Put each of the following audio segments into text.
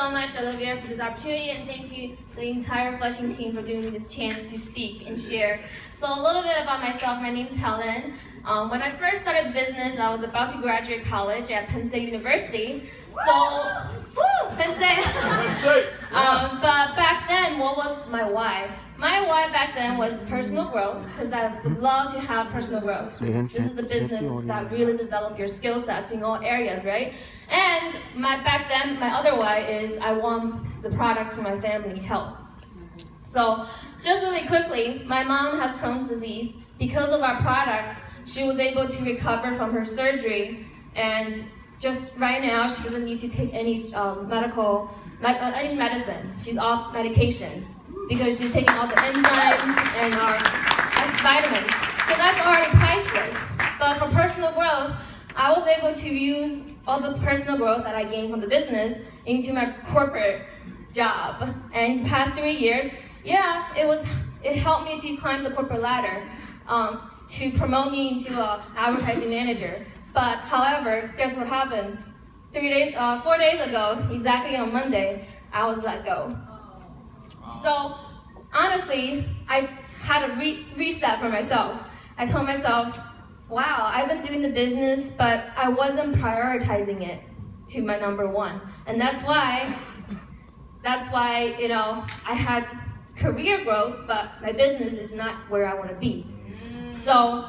so much, Olivia, for this opportunity, and thank you to the entire Flushing team for giving me this chance to speak and share. So a little bit about myself. My name's Helen. When I first started the business, I was about to graduate college at Penn State University. So, Penn State. But back then, what was my why? My why back then was personal growth, because I would love to have personal growth. This is the business that really develop your skill sets in all areas, right? And back then, my other why is I want the products for my family health. So just really quickly, my mom has Crohn's disease. Because of our products, she was able to recover from her surgery, and just right now, she doesn't need to take any any medicine. She's off medication because she's taking all the enzymes and our vitamins. So that's already priceless. But for personal growth, I was able to use all the personal growth that I gained from the business into my corporate job. And the past 3 years, it helped me to climb the corporate ladder, to promote me into an advertising manager. But however, guess what happens? 4 days ago, exactly on Monday, I was let go. So honestly, I had a reset for myself. I told myself, wow, I've been doing the business, but I wasn't prioritizing it to my number one. And that's why, I had career growth, but my business is not where I want to be. So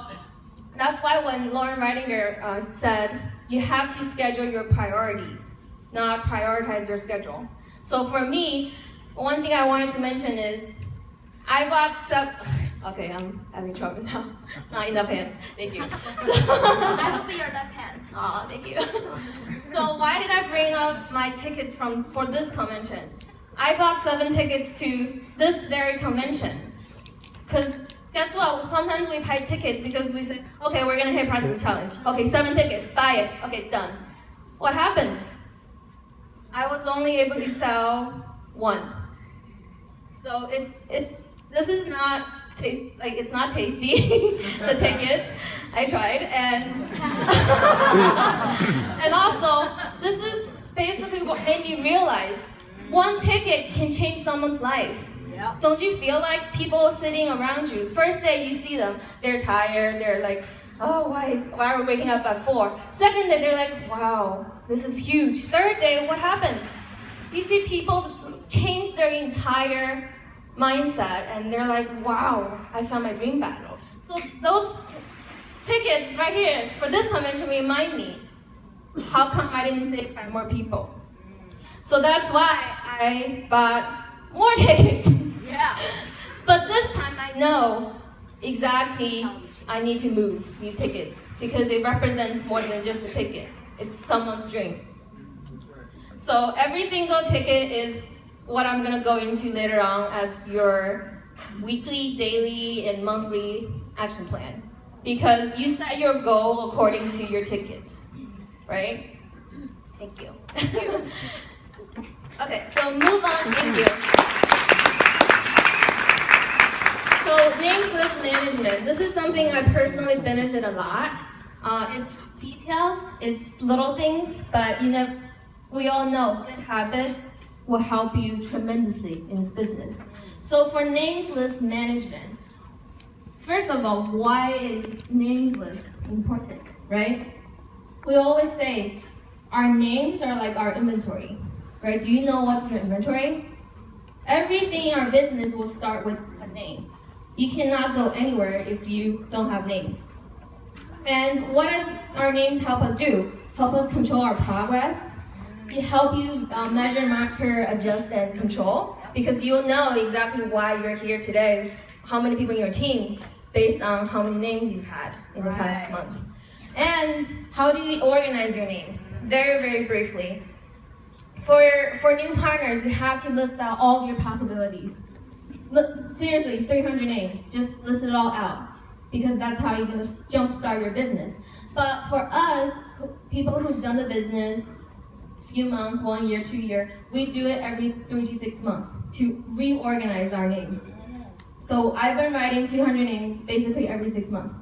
that's why when Lauren Reidinger said, you have to schedule your priorities, not prioritize your schedule. So for me, one thing I wanted to mention is, I bought okay, I'm having trouble now. Not enough hands, thank you. I hope you're left hand. Aw, thank you. So why did I bring up my tickets for this convention? I bought 7 tickets to this very convention. Because guess what? Sometimes we buy tickets because we say, okay, we're gonna hit Price of the Challenge. Okay, 7 tickets, buy it. Okay, done. What happens? I was only able to sell 1. So this is not it's not tasty. The tickets, I tried, and and also this is basically what made me realize 1 ticket can change someone's life. Yeah. Don't you feel like people sitting around you, first day you see them, they're tired, they're like, oh, why are we waking up at 4? Second day, they're like, wow, this is huge. Third day, what happens? You see people change their entire mindset, and they're like, wow, I found my dream back. So those tickets right here for this convention remind me, how come I didn't stay by more people? So that's why I bought more tickets. Yeah. But this time I know exactly I need to move these tickets because it represents more than just a ticket. It's someone's dream. So every single ticket is what I'm gonna go into later on as your weekly, daily, and monthly action plan. Because you set your goal according to your tickets, right? Thank you. Okay, so move on, thank you. So names list management. This is something I personally benefit a lot. It's details, it's little things, but we all know good habits will help you tremendously in this business. So for names list management, first of all, why is names list important, right? We always say our names are like our inventory, right? Do you know what's in your inventory? Everything in our business will start with a name. You cannot go anywhere if you don't have names. And what does our names help us do? Help us control our progress. It help you measure, monitor, adjust, and control, because you'll know exactly why you're here today, how many people in your team, based on how many names you've had in the past month. And how do you organize your names? Very, very briefly. For new partners, you have to list out all of your possibilities. Look, seriously, 300 names, just list it all out, because that's how you're gonna jumpstart your business. But for us, people who've done the business, few months, 1 year, 2 year, we do it every 3 to 6 months to reorganize our names. So I've been writing 200 names basically every 6 months.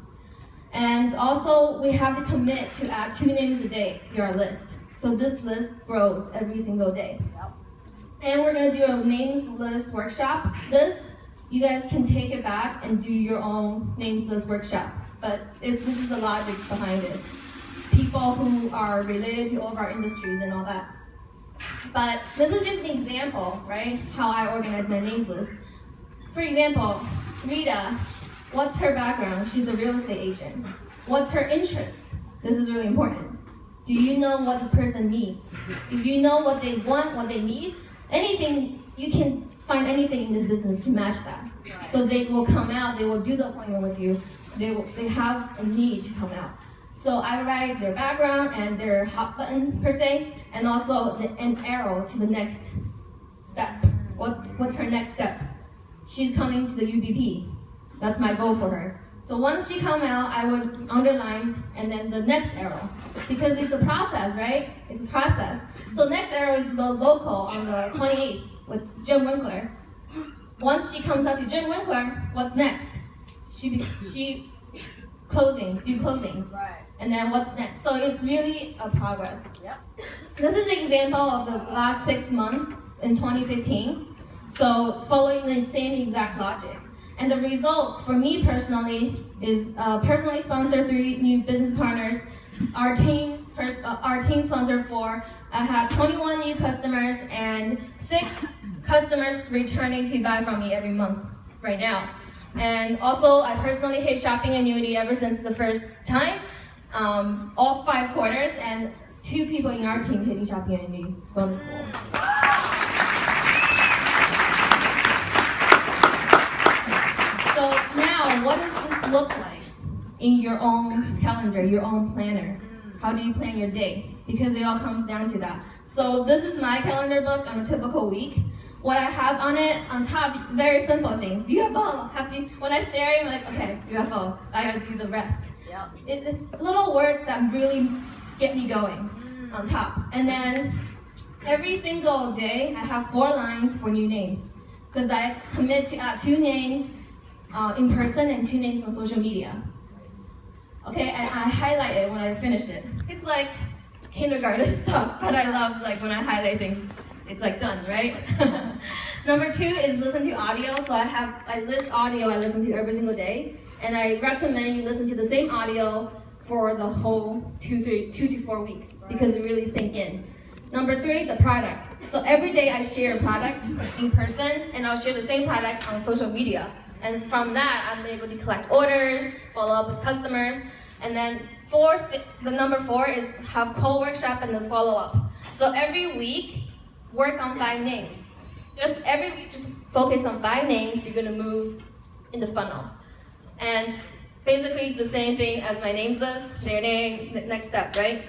And also we have to commit to add 2 names a day to our list. So this list grows every single day. And we're gonna do a names list workshop. You guys can take it back and do your own names list workshop. But this is the logic behind it. People who are related to all of our industries and all that. But this is just an example, right? How I organize my names list. For example, Rita, what's her background? She's a real estate agent. What's her interest? This is really important. Do you know what the person needs? If you know what they want, what they need, anything, you can find anything in this business to match that. So they will come out, they will do the appointment with you, they have a need to come out. So I write their background and their hot button per se, and also an arrow to the next step. What's her next step? She's coming to the UBP. That's my goal for her. So once she come out, I would underline and then the next arrow. Because it's a process, right? It's a process. So next arrow is the local on the 28th with Jim Winkler. Once she comes out to Jim Winkler, what's next? She closing. Right. And then what's next? So it's really a progress. Yep. This is an example of the last 6 months in 2015. So following the same exact logic. And the results for me personally is personally sponsored 3 new business partners. Our team sponsored 4. I have 21 new customers and 6 customers returning to buy from me every month right now. And also, I personally hit shopping annuity ever since the first time, all 5 quarters, and 2 people in our team hitting shopping annuity bonus pool. So now, what does this look like in your own calendar, your own planner? How do you plan your day? Because it all comes down to that. So this is my calendar book on a typical week. What I have on it, on top, very simple things. UFO, when I stare, I'm like, okay, UFO, I gotta do the rest. Yep. It's little words that really get me going on top. And then every single day, I have 4 lines for new names. Because I commit to add 2 names in person and 2 names on social media. Okay, and I highlight it when I finish it. It's like kindergarten stuff, but I love like when I highlight things, it's like done, right? Number 2 is listen to audio. So I list audio I listen to every single day, and I recommend you listen to the same audio for the whole 2 to 4 weeks because it really sink in. Number 3, the product. So every day I share a product in person, and I'll share the same product on social media. And from that, I'm able to collect orders, follow up with customers. And then the number 4 is have call workshop and then follow up. So every week, work on 5 names. Just every week, just focus on 5 names you're gonna move in the funnel. And basically it's the same thing as my names list, their name, next step, right?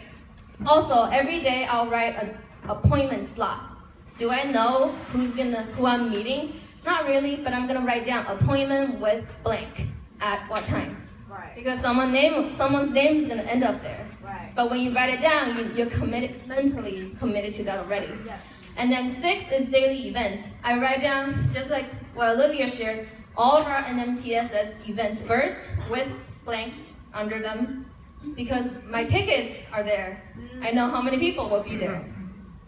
Also, every day I'll write an appointment slot. Do I know who I'm meeting? Not really, but I'm gonna write down appointment with blank at what time. Right. Because someone's name is gonna end up there. Right. But when you write it down, you're mentally committed to that already. Yes. And then 6 is daily events. I write down, just like what Olivia shared, all of our NMTSS events first with blanks under them because my tickets are there. I know how many people will be there.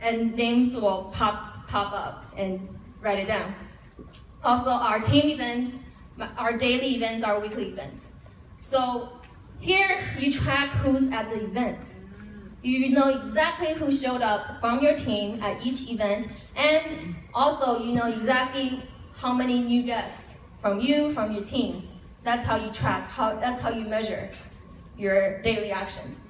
And names will pop up and write it down. Also, our team events, our daily events, our weekly events. So here you track who's at the events. You know exactly who showed up from your team at each event, and also you know exactly how many new guests from your team. That's how you track, that's how you measure your daily actions.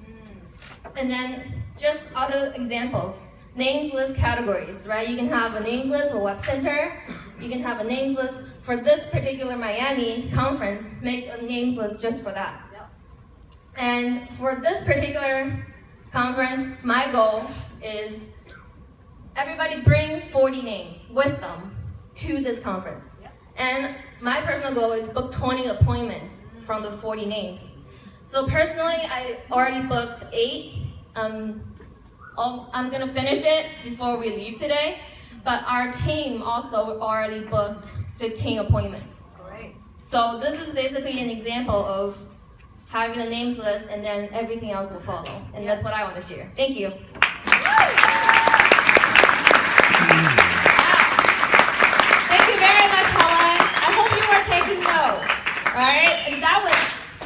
And then just other examples. Names list categories, right? You can have a names list for Web Center. You can have a names list for this particular Miami conference. Make a names list just for that. Yep. And for this particular conference, my goal is everybody bring 40 names with them to this conference. Yep. And my personal goal is book 20 appointments from the 40 names. So personally, I already booked 8. I'm gonna finish it before we leave today, but our team also already booked 15 appointments. Great. So this is basically an example of having a names list and then everything else will follow. And that's what I want to share. Thank you. he knows, right? And that was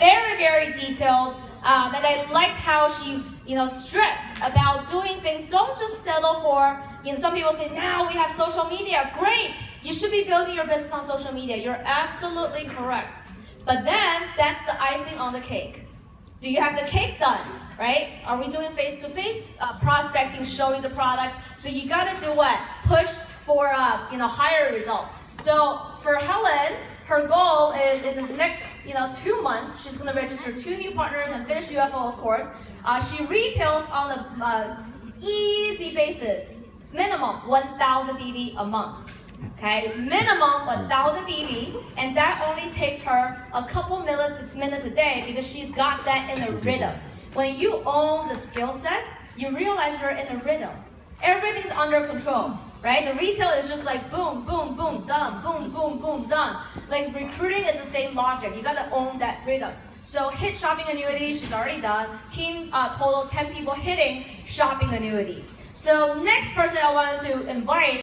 very, very detailed. And I liked how she, stressed about doing things. Don't just settle for, some people say, now we have social media. Great. You should be building your business on social media. You're absolutely correct. But then that's the icing on the cake. Do you have the cake done, right? Are we doing face-to-face prospecting, showing the products? So you got to do what? Push for, higher results. So for Helen, her goal is in the next, 2 months, she's going to register 2 new partners and finish UFO, of course. She retails on a easy basis, minimum 1,000 BB a month. Okay, minimum 1,000 BB, and that only takes her a couple minutes a day because she's got that in the rhythm. When you own the skill set, you realize you're in a rhythm. Everything's under control, right? The retail is just like boom, boom, boom, done, boom, boom, boom, done. Like recruiting is the same logic. You gotta own that rhythm. So hit shopping annuity, she's already done. Team total 10 people hitting shopping annuity. So next person I wanted to invite